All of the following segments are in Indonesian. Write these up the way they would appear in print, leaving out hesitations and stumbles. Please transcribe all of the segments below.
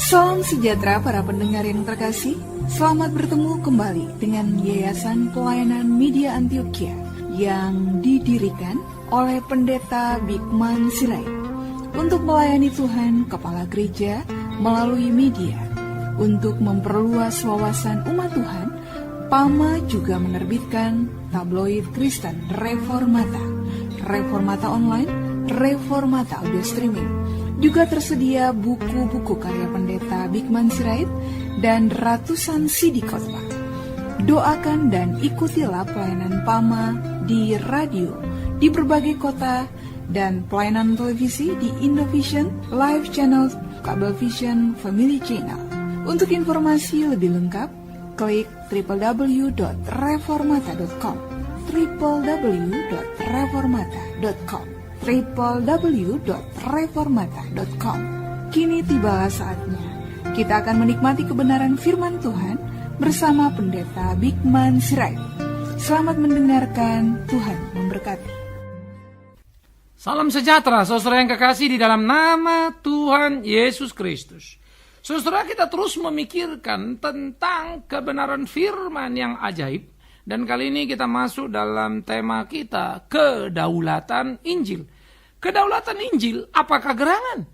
Salam sejahtera para pendengar yang terkasih. Selamat bertemu kembali dengan Yayasan Pelayanan Media Antioquia yang didirikan oleh Pendeta Bigman Sirait untuk melayani Tuhan Kepala Gereja melalui media. Untuk memperluas wawasan umat Tuhan, PAMA juga menerbitkan tabloid Kristen Reformata, Reformata Online, Reformata Audio Streaming. Juga tersedia buku-buku karya Pendeta Bigman Sirait dan ratusan CD khotbah. Doakan dan ikutilah pelayanan PAMA di radio di berbagai kota dan pelayanan televisi di Indovision, Live Channel, Kabelvision, Family Channel. Untuk informasi lebih lengkap, klik www.reformata.com www.reformata.com www.reformata.com. Kini tibalah saatnya kita akan menikmati kebenaran firman Tuhan bersama Pendeta Bigman Sirait. Selamat mendengarkan, Tuhan memberkati. Salam sejahtera, saudara yang kekasih di dalam nama Tuhan Yesus Kristus. Saudara, kita terus memikirkan tentang kebenaran firman yang ajaib. Dan kali ini kita masuk dalam tema kita, kedaulatan Injil. Kedaulatan Injil, apakah gerangan?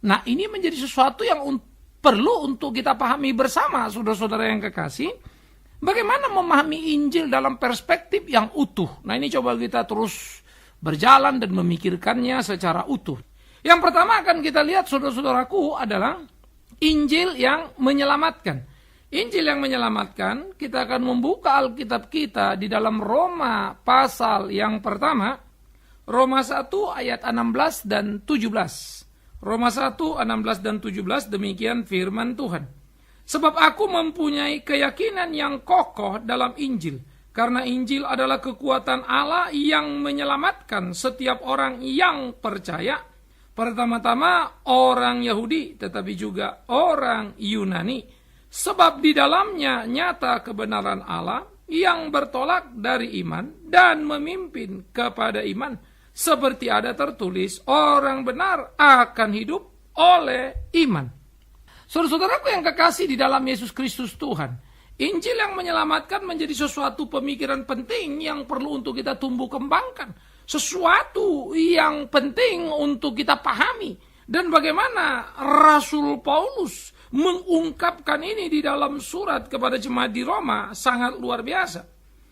Nah, ini menjadi sesuatu yang perlu untuk kita pahami bersama, saudara-saudara yang kekasih. Bagaimana memahami Injil dalam perspektif yang utuh? Nah, ini coba kita terus berjalan dan memikirkannya secara utuh. Yang pertama akan kita lihat, saudara-saudaraku, adalah Injil yang menyelamatkan. Injil yang menyelamatkan, kita akan membuka Alkitab kita di dalam Roma pasal yang pertama, Roma 1 ayat 16 dan 17. Roma 1, 16 dan 17, demikian firman Tuhan. Sebab aku mempunyai keyakinan yang kokoh dalam Injil, karena Injil adalah kekuatan Allah yang menyelamatkan setiap orang yang percaya, pertama-tama orang Yahudi, tetapi juga orang Yunani. Sebab di dalamnya nyata kebenaran Allah yang bertolak dari iman dan memimpin kepada iman. Seperti ada tertulis, orang benar akan hidup oleh iman. Saudara-saudaraku yang kekasih di dalam Yesus Kristus Tuhan, Injil yang menyelamatkan menjadi sesuatu pemikiran penting yang perlu untuk kita tumbuh kembangkan. Sesuatu yang penting untuk kita pahami. Dan bagaimana Rasul Paulus mengungkapkan ini di dalam surat kepada jemaat di Roma sangat luar biasa.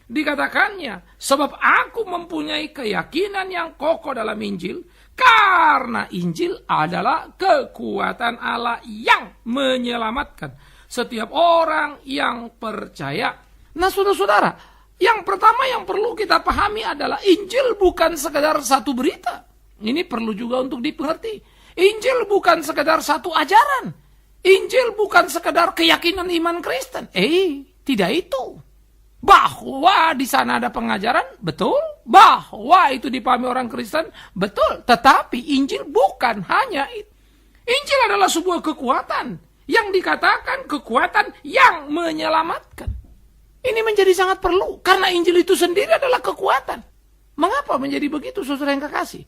Dikatakannya, sebab aku mempunyai keyakinan yang kokoh dalam Injil, karena Injil adalah kekuatan Allah yang menyelamatkan setiap orang yang percaya. Nah, saudara-saudara, yang pertama yang perlu kita pahami adalah Injil bukan sekedar satu berita. Ini perlu juga untuk dipengerti. Injil bukan sekedar satu ajaran. Injil bukan sekedar keyakinan iman Kristen. Tidak itu. Bahwa di sana ada pengajaran, betul. Bahwa itu dipahami orang Kristen, betul. Tetapi Injil bukan hanya itu. Injil adalah sebuah kekuatan yang dikatakan kekuatan yang menyelamatkan. Ini menjadi sangat perlu karena Injil itu sendiri adalah kekuatan. Mengapa menjadi begitu, saudara yang kekasih?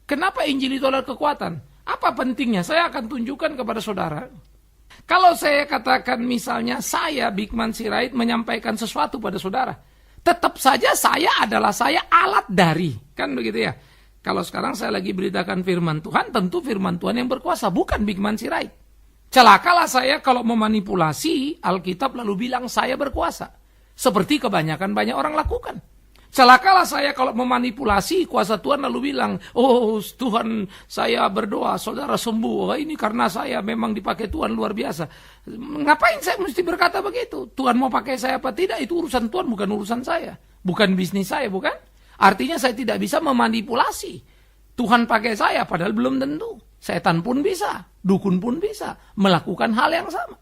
Kenapa Injil itu adalah kekuatan? Apa pentingnya? Saya akan tunjukkan kepada saudara. Kalau saya katakan misalnya saya Bigman Sirait menyampaikan sesuatu pada saudara, tetap saja saya adalah alat dari. Kan begitu ya? Kalau sekarang saya lagi beritakan firman Tuhan, tentu firman Tuhan yang berkuasa, bukan Bigman Sirait. Celakalah saya kalau memanipulasi Alkitab lalu bilang saya berkuasa. Seperti kebanyakan banyak orang lakukan. Celakalah saya kalau memanipulasi kuasa Tuhan lalu bilang, oh Tuhan saya berdoa, saudara sembuh. Ini karena saya memang dipakai Tuhan luar biasa. Ngapain saya mesti berkata begitu? Tuhan mau pakai saya apa tidak, itu urusan Tuhan, bukan urusan saya. Bukan bisnis saya, bukan? Artinya saya tidak bisa memanipulasi. Tuhan pakai saya, padahal belum tentu. Setan pun bisa, dukun pun bisa melakukan hal yang sama.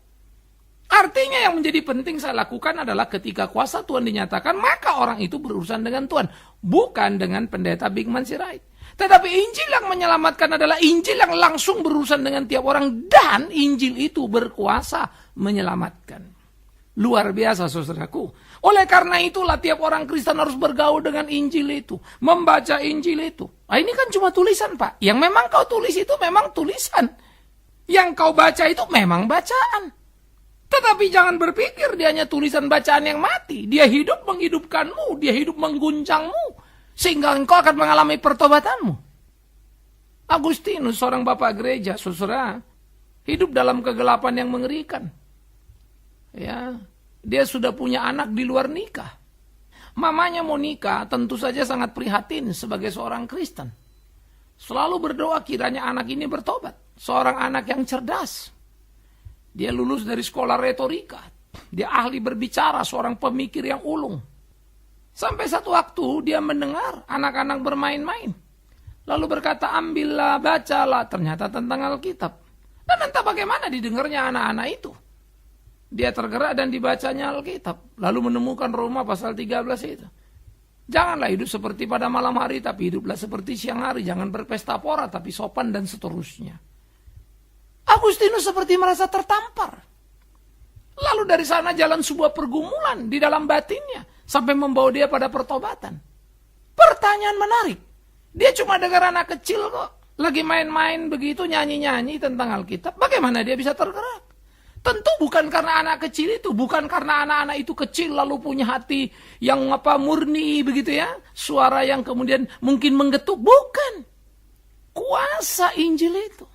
Artinya yang menjadi penting saya lakukan adalah ketika kuasa Tuhan dinyatakan, maka orang itu berurusan dengan Tuhan. Bukan dengan pendeta Bigman Sirait. Tetapi Injil yang menyelamatkan adalah Injil yang langsung berurusan dengan tiap orang. Dan Injil itu berkuasa menyelamatkan. Luar biasa, saudaraku. Oleh karena itulah tiap orang Kristen harus bergaul dengan Injil itu. Membaca Injil itu. Nah, ini kan cuma tulisan, Pak. Yang memang kau tulis itu memang tulisan. Yang kau baca itu memang bacaan. Tetapi jangan berpikir dia hanya tulisan bacaan yang mati. Dia hidup menghidupkanmu, dia hidup mengguncangmu, sehingga engkau akan mengalami pertobatanmu. Agustinus, seorang bapak gereja, saudara, hidup dalam kegelapan yang mengerikan. Ya, dia sudah punya anak di luar nikah. Mamanya mau nikah, tentu saja sangat prihatin sebagai seorang Kristen. Selalu berdoa kiranya anak ini bertobat. Seorang anak yang cerdas. Dia lulus dari sekolah retorika. Dia ahli berbicara, seorang pemikir yang ulung. Sampai satu waktu dia mendengar anak-anak bermain-main. Lalu berkata, ambillah, bacalah. Ternyata tentang Alkitab. Dan entah bagaimana didengarnya anak-anak itu. Dia tergerak dan dibacanya Alkitab. Lalu menemukan Roma pasal 13 itu. Janganlah hidup seperti pada malam hari, tapi hiduplah seperti siang hari. Jangan berpesta pora, tapi sopan dan seterusnya. Agustinus seperti merasa tertampar. Lalu dari sana jalan sebuah pergumulan di dalam batinnya. Sampai membawa dia pada pertobatan. Pertanyaan menarik. Dia cuma dengar anak kecil kok. Lagi main-main begitu, nyanyi-nyanyi tentang Alkitab. Bagaimana dia bisa tergerak? Tentu bukan karena anak kecil itu. Bukan karena anak-anak itu kecil lalu punya hati yang murni begitu ya. Suara yang kemudian mungkin menggetuk. Bukan. Kuasa Injil itu.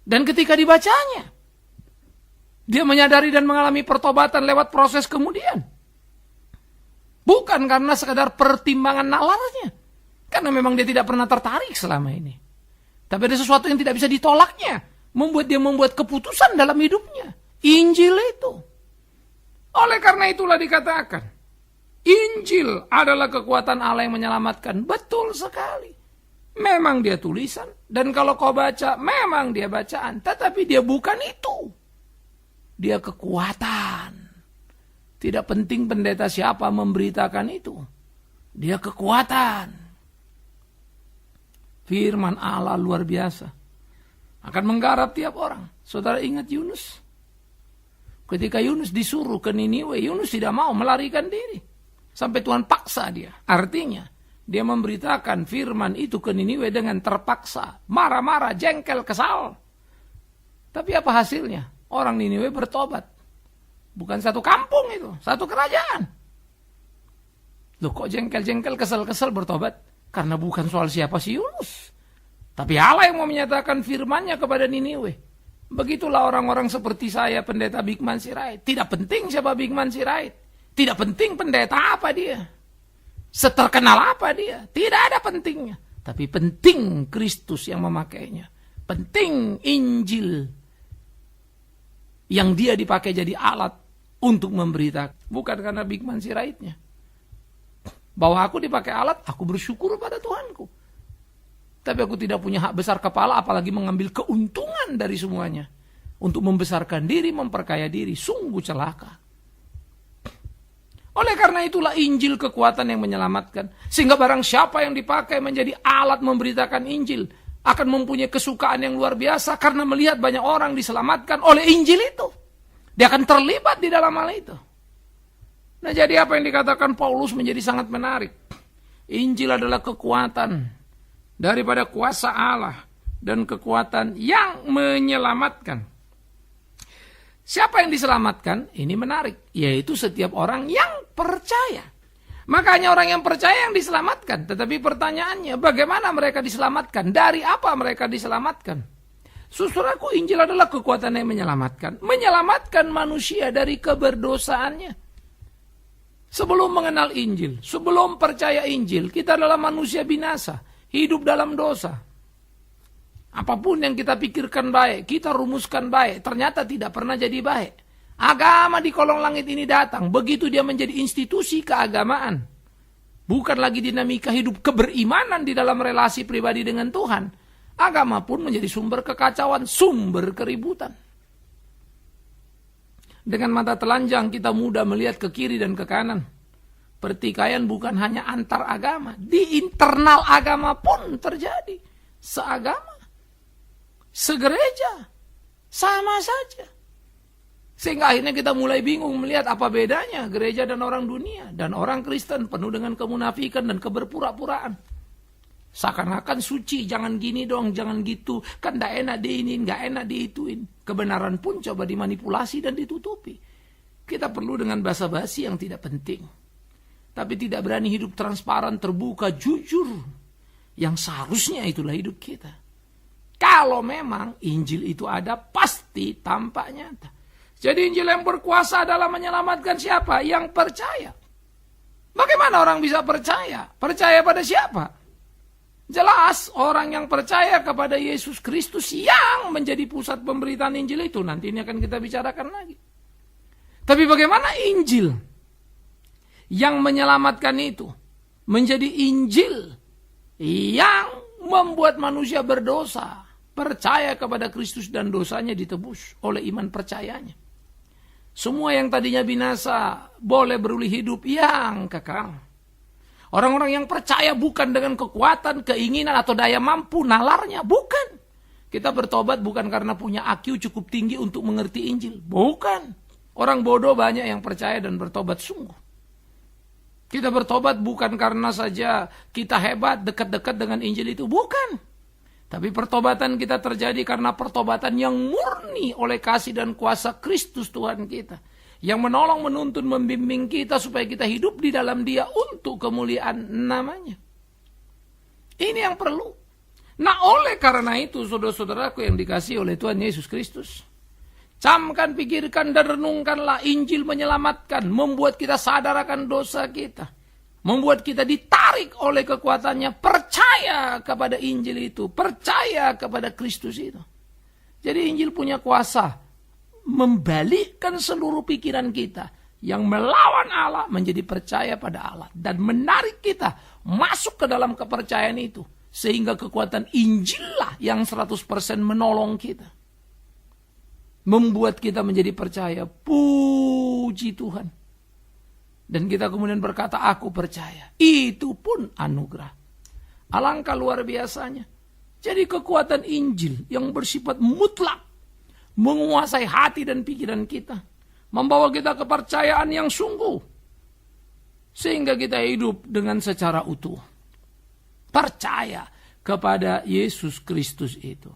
Dan ketika dibacanya, dia menyadari dan mengalami pertobatan lewat proses kemudian. Bukan karena sekadar pertimbangan nalarnya. Karena memang dia tidak pernah tertarik selama ini. Tapi ada sesuatu yang tidak bisa ditolaknya. Membuat dia membuat keputusan dalam hidupnya. Injil itu. Oleh karena itulah dikatakan, Injil adalah kekuatan Allah yang menyelamatkan. Betul sekali. Memang dia tulisan. Dan kalau kau baca, memang dia bacaan. Tetapi dia bukan itu. Dia kekuatan. Tidak penting pendeta siapa memberitakan itu. Dia kekuatan. Firman Allah luar biasa. Akan menggarap tiap orang. Saudara ingat Yunus? Ketika Yunus disuruh ke Niniwe, Yunus tidak mau melarikan diri. Sampai Tuhan paksa dia. Artinya, dia memberitakan firman itu ke Niniwe dengan terpaksa. Marah-marah, jengkel, kesal. Tapi apa hasilnya? Orang Niniwe bertobat. Bukan satu kampung itu, satu kerajaan. Loh kok jengkel-jengkel, kesel-kesel bertobat? Karena bukan soal siapa si Yunus. Tapi Allah yang mau menyatakan firman-Nya kepada Niniwe. Begitulah orang-orang seperti saya, pendeta Bigman Sirait. Tidak penting siapa Bigman Sirait. Tidak penting pendeta apa dia. Seterkenal apa dia. Tidak ada pentingnya. Tapi penting Kristus yang memakainya. Penting Injil. Yang dia dipakai jadi alat untuk memberitakan. Bukan karena Bigman Siraitnya. Bahwa aku dipakai alat, aku bersyukur pada Tuhanku. Tapi aku tidak punya hak besar kepala, apalagi mengambil keuntungan dari semuanya. Untuk membesarkan diri, memperkaya diri. Sungguh celaka. Oleh karena itulah Injil kekuatan yang menyelamatkan. Sehingga barang siapa yang dipakai menjadi alat memberitakan Injil, akan mempunyai kesukaan yang luar biasa. Karena melihat banyak orang diselamatkan oleh Injil itu. Dia akan terlibat di dalam hal itu. Nah jadi apa yang dikatakan Paulus menjadi sangat menarik. Injil adalah kekuatan daripada kuasa Allah dan kekuatan yang menyelamatkan. Siapa yang diselamatkan? Ini menarik, yaitu setiap orang yang percaya. Makanya orang yang percaya yang diselamatkan. Tetapi pertanyaannya, bagaimana mereka diselamatkan? Dari apa mereka diselamatkan? Saudaraku, Injil adalah kekuatan yang menyelamatkan. Menyelamatkan manusia dari keberdosaannya. Sebelum mengenal Injil, sebelum percaya Injil, kita adalah manusia binasa. Hidup dalam dosa. Apapun yang kita pikirkan baik, kita rumuskan baik, ternyata tidak pernah jadi baik. Agama di kolong langit ini datang, begitu dia menjadi institusi keagamaan. Bukan lagi dinamika hidup keberimanan di dalam relasi pribadi dengan Tuhan. Agama pun menjadi sumber kekacauan, sumber keributan. Dengan mata telanjang kita mudah melihat ke kiri dan ke kanan. Pertikaian bukan hanya antar agama, di internal agama pun terjadi. Seagama, segereja, sama saja. Sehingga akhirnya kita mulai bingung melihat apa bedanya gereja dan orang dunia. Dan orang Kristen penuh dengan kemunafikan dan keberpura-puraan. Seakan-akan suci, jangan gini dong, jangan gitu. Kan gak enak diinin, gak enak diituin. Kebenaran pun coba dimanipulasi dan ditutupi. Kita perlu dengan basa-basi yang tidak penting. Tapi tidak berani hidup transparan, terbuka, jujur. Yang seharusnya itulah hidup kita. Kalau memang Injil itu ada, pasti tampak nyata. Jadi Injil yang berkuasa adalah menyelamatkan siapa? Yang percaya. Bagaimana orang bisa percaya? Percaya pada siapa? Jelas orang yang percaya kepada Yesus Kristus yang menjadi pusat pemberitaan Injil itu. Nanti ini akan kita bicarakan lagi. Tapi bagaimana Injil yang menyelamatkan itu menjadi Injil yang membuat manusia berdosa, percaya kepada Kristus dan dosanya ditebus oleh iman percayanya. Semua yang tadinya binasa boleh beroleh hidup yang kekal. Orang-orang yang percaya bukan dengan kekuatan, keinginan atau daya mampu nalarnya, bukan. Kita bertobat bukan karena punya IQ cukup tinggi untuk mengerti Injil, bukan. Orang bodoh banyak yang percaya dan bertobat sungguh. Kita bertobat bukan karena saja kita hebat, dekat-dekat dengan Injil itu, bukan. Tapi pertobatan kita terjadi karena pertobatan yang murni oleh kasih dan kuasa Kristus Tuhan kita. Yang menolong, menuntun, membimbing kita supaya kita hidup di dalam Dia untuk kemuliaan namanya. Ini yang perlu. Nah, oleh karena itu, saudara-saudaraku yang dikasihi oleh Tuhan Yesus Kristus, camkan, pikirkan, dan renungkanlah Injil menyelamatkan, membuat kita sadar akan dosa kita. Membuat kita ditarik oleh kekuatannya, percaya kepada Injil itu, percaya kepada Kristus itu. Jadi Injil punya kuasa membalikkan seluruh pikiran kita yang melawan Allah menjadi percaya pada Allah. Dan menarik kita masuk ke dalam kepercayaan itu. Sehingga kekuatan Injil lah yang 100% menolong kita. Membuat kita menjadi percaya. Puji Tuhan. Dan kita kemudian berkata, aku percaya. Itu pun anugerah. Alangkah luar biasanya. Jadi kekuatan Injil yang bersifat mutlak. Menguasai hati dan pikiran kita. Membawa kita kepercayaan yang sungguh. Sehingga kita hidup dengan secara utuh. Percaya kepada Yesus Kristus itu.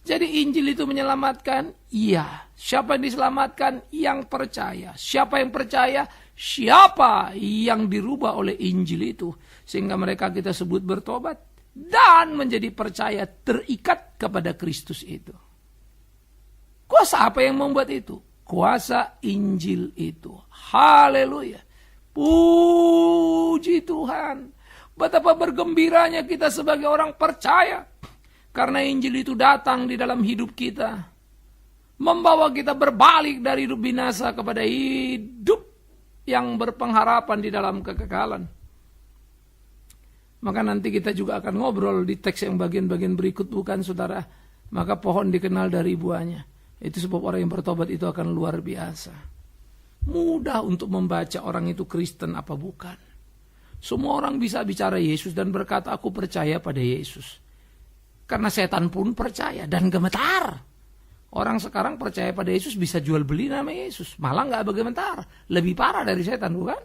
Jadi Injil itu menyelamatkan? Iya. Siapa yang diselamatkan? Yang percaya. Siapa yang percaya? Siapa yang dirubah oleh Injil itu. Sehingga mereka kita sebut bertobat. Dan menjadi percaya, terikat kepada Kristus itu. Kuasa apa yang membuat itu? Kuasa Injil itu. Haleluya. Puji Tuhan. Betapa bergembiranya kita sebagai orang percaya. Karena Injil itu datang di dalam hidup kita. Membawa kita berbalik dari hidup binasa kepada hidup yang berpengharapan di dalam kekekalan. Maka nanti kita juga akan ngobrol di teks yang bagian-bagian berikut, bukan saudara? Maka pohon dikenal dari buahnya. Itu sebab orang yang bertobat itu akan luar biasa. Mudah untuk membaca orang itu Kristen apa bukan. Semua orang bisa bicara Yesus dan berkata, aku percaya pada Yesus. Karena setan pun percaya dan gemetar. Orang sekarang percaya pada Yesus bisa jual beli nama Yesus. Malah gak bergemetar. Lebih parah dari setan, bukan?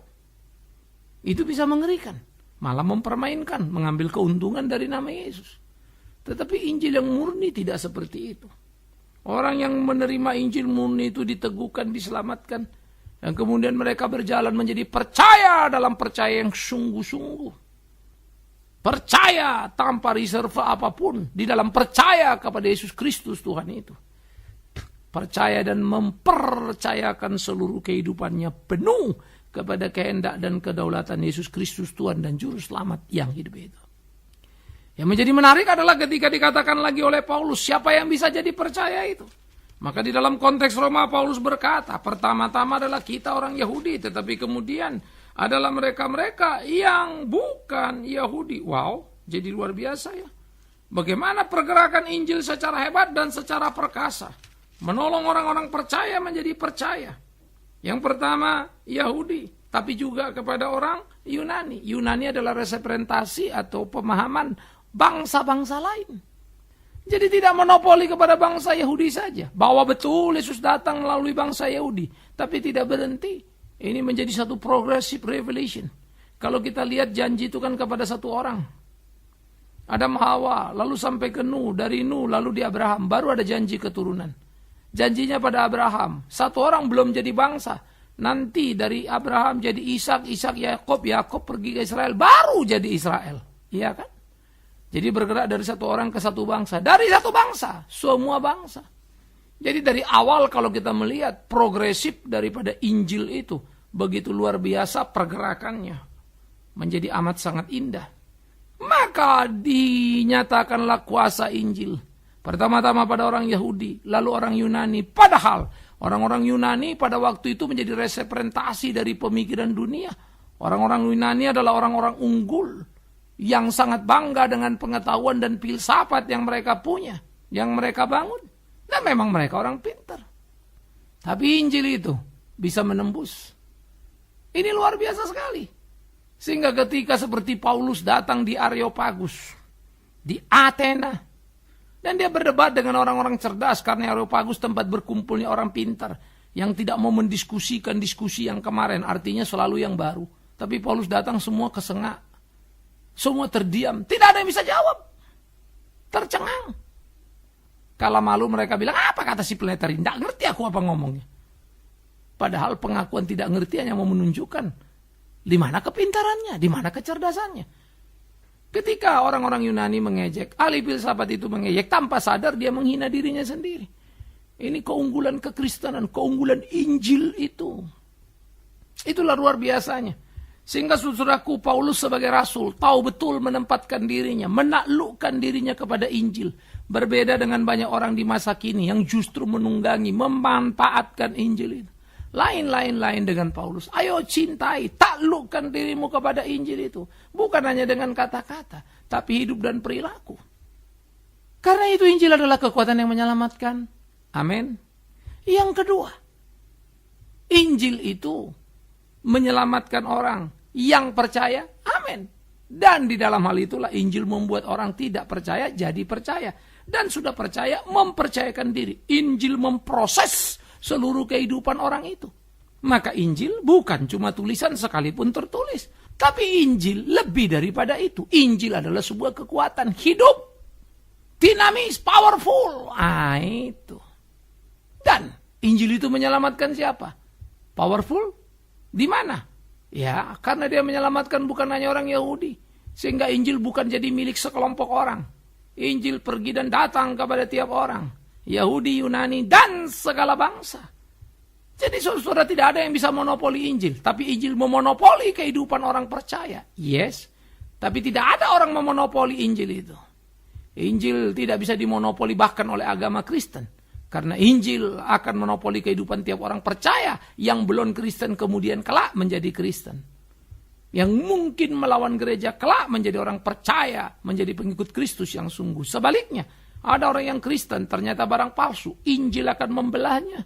Itu bisa mengerikan. Malah mempermainkan, mengambil keuntungan dari nama Yesus. Tetapi Injil yang murni tidak seperti itu. Orang yang menerima Injil murni itu diteguhkan, diselamatkan. Dan kemudian mereka berjalan menjadi percaya dalam percaya yang sungguh-sungguh. Percaya tanpa reserve apapun di dalam percaya kepada Yesus Kristus Tuhan itu. Percaya dan mempercayakan seluruh kehidupannya penuh kepada kehendak dan kedaulatan Yesus Kristus Tuhan dan Juru Selamat yang hidup itu. Yang menjadi menarik adalah ketika dikatakan lagi oleh Paulus, siapa yang bisa jadi percaya itu? Maka di dalam konteks Roma Paulus berkata, pertama-tama adalah kita orang Yahudi, tetapi kemudian adalah mereka-mereka yang bukan Yahudi. Wow, jadi luar biasa ya. Bagaimana pergerakan Injil secara hebat dan secara perkasa. Menolong orang-orang percaya menjadi percaya. Yang pertama Yahudi, tapi juga kepada orang Yunani. Yunani adalah representasi atau pemahaman bangsa-bangsa lain. Jadi tidak monopoli kepada bangsa Yahudi saja. Bahwa betul Yesus datang melalui bangsa Yahudi. Tapi tidak berhenti. Ini menjadi satu progressive revelation. Kalau kita lihat janji itu kan kepada satu orang. Adam Hawa, lalu sampai ke Nuh, dari Nuh lalu di Abraham, baru ada janji keturunan. Janjinya pada Abraham, satu orang belum jadi bangsa. Nanti dari Abraham jadi Ishak, Ishak Yakub, Yakub pergi ke Israel, baru jadi Israel. Iya kan? Jadi bergerak dari satu orang ke satu bangsa. Dari satu bangsa, semua bangsa. Jadi dari awal kalau kita melihat progresif daripada Injil itu, begitu luar biasa pergerakannya. Menjadi amat sangat indah. Maka dinyatakanlah kuasa Injil. Pertama-tama pada orang Yahudi, lalu orang Yunani. Padahal orang-orang Yunani pada waktu itu menjadi representasi dari pemikiran dunia. Orang-orang Yunani adalah orang-orang unggul yang sangat bangga dengan pengetahuan dan filsafat yang mereka punya, yang mereka bangun. Dan memang mereka orang pintar. Tapi Injil itu bisa menembus. Ini luar biasa sekali. Sehingga ketika seperti Paulus datang di Areopagus, di Athena, dan dia berdebat dengan orang-orang cerdas, karena Areopagus tempat berkumpulnya orang pintar, yang tidak mau mendiskusikan diskusi yang kemarin, artinya selalu yang baru. Tapi Paulus datang semua kesengak, semua terdiam, tidak ada yang bisa jawab, tercengang. Kala malu mereka bilang, apa kata si peletari, tidak ngerti aku apa ngomongnya. Padahal pengakuan tidak ngerti hanya mau menunjukkan di mana kepintarannya, di mana kecerdasannya. Ketika orang-orang Yunani mengejek, ahli filsafat itu mengejek, tanpa sadar dia menghina dirinya sendiri. Ini keunggulan kekristenan, keunggulan Injil itu. Itulah luar biasanya. Sehingga saudaraku, Paulus sebagai rasul tahu betul menempatkan dirinya, menaklukkan dirinya kepada Injil. Berbeda dengan banyak orang di masa kini yang justru menunggangi, memanfaatkan Injil itu. Lain dengan Paulus. Ayo cintai, taklukkan dirimu kepada Injil itu. Bukan hanya dengan kata-kata, tapi hidup dan perilaku. Karena itu Injil adalah kekuatan yang menyelamatkan. Amin. Yang kedua, Injil itu menyelamatkan orang yang percaya. Amin. Dan di dalam hal itulah Injil membuat orang tidak percaya jadi percaya. Dan sudah percaya mempercayakan diri. Injil memproses seluruh kehidupan orang itu. Maka Injil bukan cuma tulisan sekalipun tertulis. Tapi Injil lebih daripada itu. Injil adalah sebuah kekuatan hidup. Dinamis, powerful. Itu. Dan Injil itu menyelamatkan siapa? Powerful? Di mana? Ya, karena dia menyelamatkan bukan hanya orang Yahudi. Sehingga Injil bukan jadi milik sekelompok orang. Injil pergi dan datang kepada tiap orang. Yahudi, Yunani, dan segala bangsa. Jadi saudara tidak ada yang bisa monopoli Injil. Tapi Injil memonopoli kehidupan orang percaya. Yes. Tapi tidak ada orang memonopoli Injil itu. Injil tidak bisa dimonopoli bahkan oleh agama Kristen. Karena Injil akan monopoli kehidupan tiap orang percaya. Yang belum Kristen kemudian kelak menjadi Kristen. Yang mungkin melawan gereja kelak menjadi orang percaya. Menjadi pengikut Kristus yang sungguh. Sebaliknya. Ada orang yang Kristen ternyata barang palsu. Injil akan membelahnya.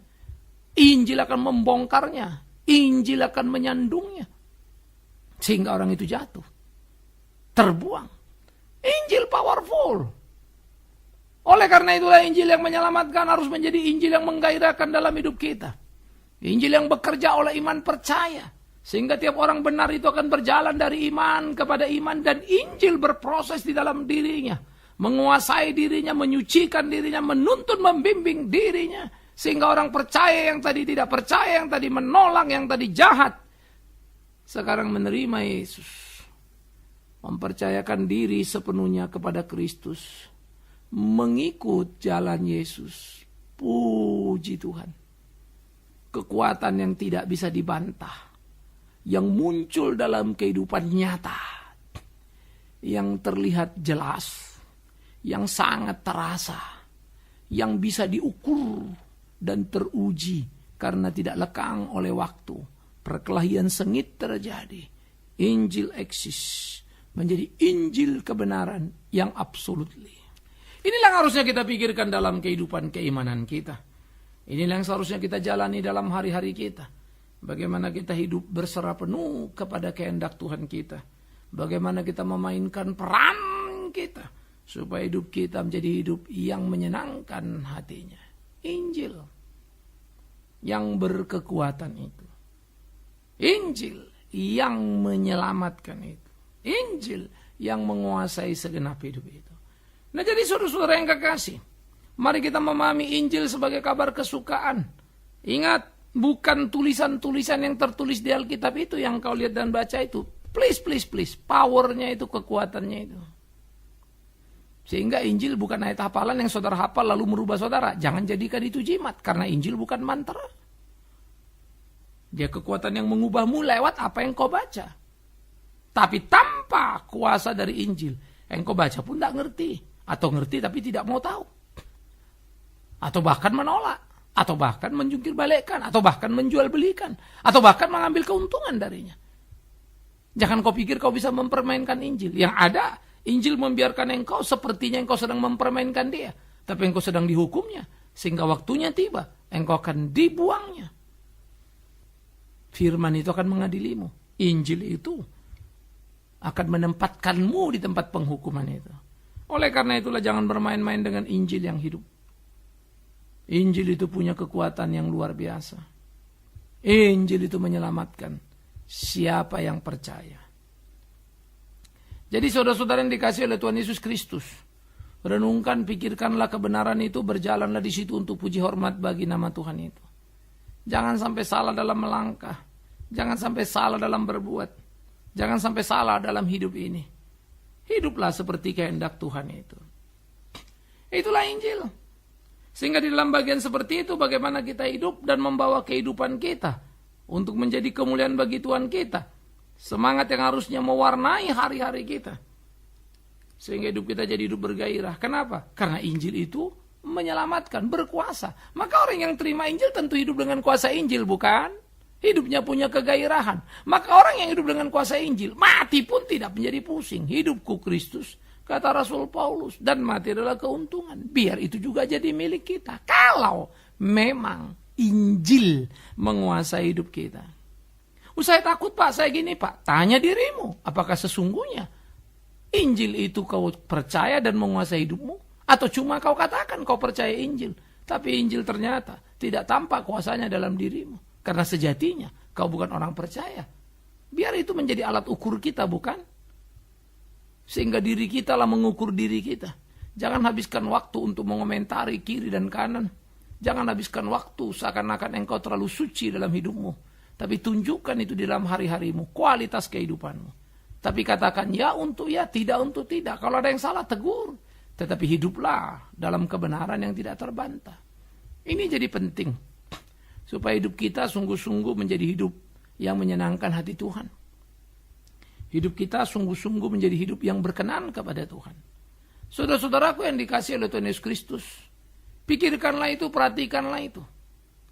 Injil akan membongkarnya. Injil akan menyandungnya. Sehingga orang itu jatuh. Terbuang. Injil powerful. Oleh karena itulah Injil yang menyelamatkan harus menjadi Injil yang menggairahkan dalam hidup kita. Injil yang bekerja oleh iman percaya. Sehingga tiap orang benar itu akan berjalan dari iman kepada iman. Dan Injil berproses di dalam dirinya. Menguasai dirinya, menyucikan dirinya, menuntun, membimbing dirinya. Sehingga orang percaya yang tadi tidak percaya, yang tadi menolak, yang tadi jahat. Sekarang menerima Yesus. Mempercayakan diri sepenuhnya kepada Kristus. Mengikut jalan Yesus. Puji Tuhan. Kekuatan yang tidak bisa dibantah. Yang muncul dalam kehidupan nyata. Yang terlihat jelas. Yang sangat terasa, yang bisa diukur dan teruji karena tidak lekang oleh waktu. Perkelahian sengit terjadi. Injil eksis menjadi Injil kebenaran yang absolutely. Inilah yang harusnya kita pikirkan dalam kehidupan keimanan kita. Inilah yang seharusnya kita jalani dalam hari-hari kita. Bagaimana kita hidup berserah penuh kepada kehendak Tuhan kita. Bagaimana kita memainkan peran kita. Supaya hidup kita menjadi hidup yang menyenangkan hatinya. Injil yang berkekuatan itu. Injil yang menyelamatkan itu. Injil yang menguasai segenap hidup itu. Nah, jadi saudara-saudara yang kekasih, mari kita memahami Injil sebagai kabar kesukaan. Ingat, bukan tulisan-tulisan yang tertulis di Alkitab itu yang kau lihat dan baca itu. Please, powernya itu, kekuatannya itu. Sehingga Injil bukan ayat hafalan yang saudara hafal lalu merubah saudara. Jangan jadikan itu jimat, karena Injil bukan mantra. Dia kekuatan yang mengubahmu lewat apa yang kau baca. Tapi tanpa kuasa dari Injil, yang kau baca pun tidak ngerti. Atau ngerti tapi tidak mau tahu. Atau bahkan menolak. Atau bahkan menjungkir balikkan. Atau bahkan menjual belikan. Atau bahkan mengambil keuntungan darinya. Jangan kau pikir kau bisa mempermainkan Injil. Yang ada, Injil membiarkan engkau sepertinya engkau sedang mempermainkan dia. Tapi engkau sedang dihukumnya. Sehingga waktunya tiba, engkau akan dibuangnya. Firman itu akan mengadilimu. Injil itu akan menempatkanmu di tempat penghukuman itu. Oleh karena itulah jangan bermain-main dengan Injil yang hidup. Injil itu punya kekuatan yang luar biasa. Injil itu menyelamatkan siapa yang percaya. Jadi saudara-saudara yang dikasihi oleh Tuhan Yesus Kristus, renungkan, pikirkanlah kebenaran itu, berjalanlah di situ untuk puji hormat bagi nama Tuhan itu. Jangan sampai salah dalam melangkah. Jangan sampai salah dalam berbuat. Jangan sampai salah dalam hidup ini. Hiduplah seperti kehendak Tuhan itu. Itulah Injil. Sehingga di dalam bagian seperti itu, bagaimana kita hidup dan membawa kehidupan kita untuk menjadi kemuliaan bagi Tuhan kita. Semangat yang harusnya mewarnai hari-hari kita. Sehingga hidup kita jadi hidup bergairah. Kenapa? Karena Injil itu menyelamatkan, berkuasa. Maka orang yang terima Injil tentu hidup dengan kuasa Injil, bukan? Hidupnya punya kegairahan. Maka orang yang hidup dengan kuasa Injil, mati pun tidak menjadi pusing. Hidupku Kristus, kata Rasul Paulus, dan mati adalah keuntungan. Biar itu juga jadi milik kita. Kalau memang Injil menguasai hidup kita. Saya takut Pak, saya gini Pak. Tanya dirimu, apakah sesungguhnya Injil itu kau percaya dan menguasai hidupmu? Atau cuma kau katakan kau percaya Injil, tapi Injil ternyata tidak tampak kuasanya dalam dirimu. Karena sejatinya kau bukan orang percaya. Biar itu menjadi alat ukur kita, bukan? Sehingga diri kita lah mengukur diri kita. Jangan habiskan waktu untuk mengomentari kiri dan kanan. Jangan habiskan waktu seakan-akan engkau terlalu suci dalam hidupmu. Tapi tunjukkan itu di dalam hari-harimu, kualitas kehidupanmu. Tapi katakan ya untuk ya, tidak untuk tidak. Kalau ada yang salah, tegur. Tetapi hiduplah dalam kebenaran yang tidak terbantah. Ini jadi penting. Supaya hidup kita sungguh-sungguh menjadi hidup yang menyenangkan hati Tuhan. Hidup kita sungguh-sungguh menjadi hidup yang berkenan kepada Tuhan. Saudara-saudaraku yang dikasihi oleh Tuhan Yesus Kristus, pikirkanlah itu, perhatikanlah itu.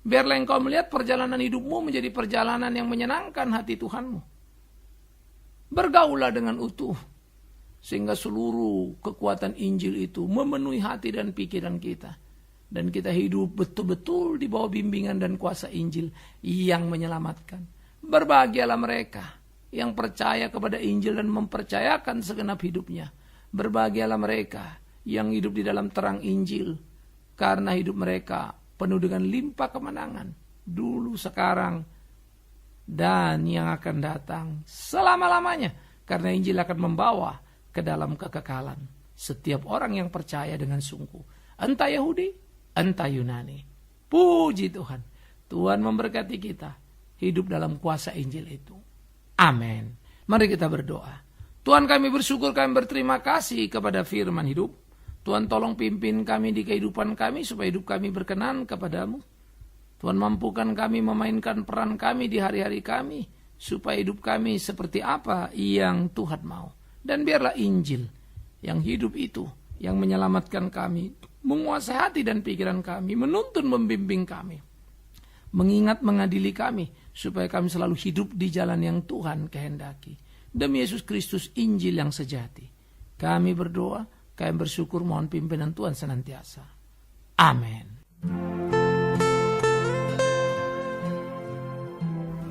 Biarlah engkau melihat perjalanan hidupmu menjadi perjalanan yang menyenangkan hati Tuhanmu. Bergaulah dengan utuh. Sehingga seluruh kekuatan Injil itu memenuhi hati dan pikiran kita. Dan kita hidup betul-betul di bawah bimbingan dan kuasa Injil yang menyelamatkan. Berbahagialah mereka yang percaya kepada Injil dan mempercayakan segenap hidupnya. Berbahagialah mereka yang hidup di dalam terang Injil. Karena hidup mereka penuh dengan limpah kemenangan. Dulu, sekarang, dan yang akan datang selama-lamanya. Karena Injil akan membawa ke dalam kekekalan setiap orang yang percaya dengan sungguh. Entah Yahudi, entah Yunani. Puji Tuhan. Tuhan memberkati kita hidup dalam kuasa Injil itu. Amin. Mari kita berdoa. Tuhan, kami bersyukur, kami berterima kasih kepada firman hidup. Tuhan, tolong pimpin kami di kehidupan kami supaya hidup kami berkenan kepadamu. Tuhan, mampukan kami memainkan peran kami di hari-hari kami supaya hidup kami seperti apa yang Tuhan mau. Dan biarlah Injil yang hidup itu yang menyelamatkan kami, menguasai hati dan pikiran kami, menuntun, membimbing kami, mengingat, mengadili kami supaya kami selalu hidup di jalan yang Tuhan kehendaki. Demi Yesus Kristus, Injil yang sejati, kami berdoa, kami bersyukur, mohon pimpinan Tuhan senantiasa. Amin.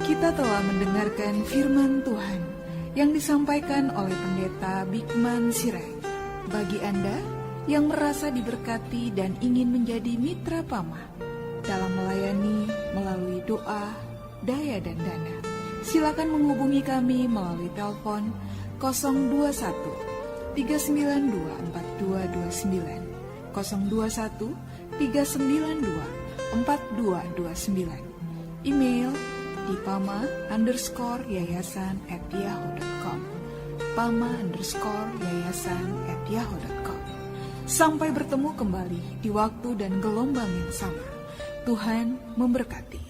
Kita telah mendengarkan firman Tuhan yang disampaikan oleh Pendeta Bikman Sirait. Bagi Anda yang merasa diberkati dan ingin menjadi mitra Pamah dalam melayani melalui doa, daya dan dana, silakan menghubungi kami melalui telepon 021 3924229, 021 392 4229. Email di pama_yayasan@yahoo.com, pama_yayasan@yahoo.com. Sampai bertemu kembali di waktu dan gelombang yang sama. Tuhan memberkati.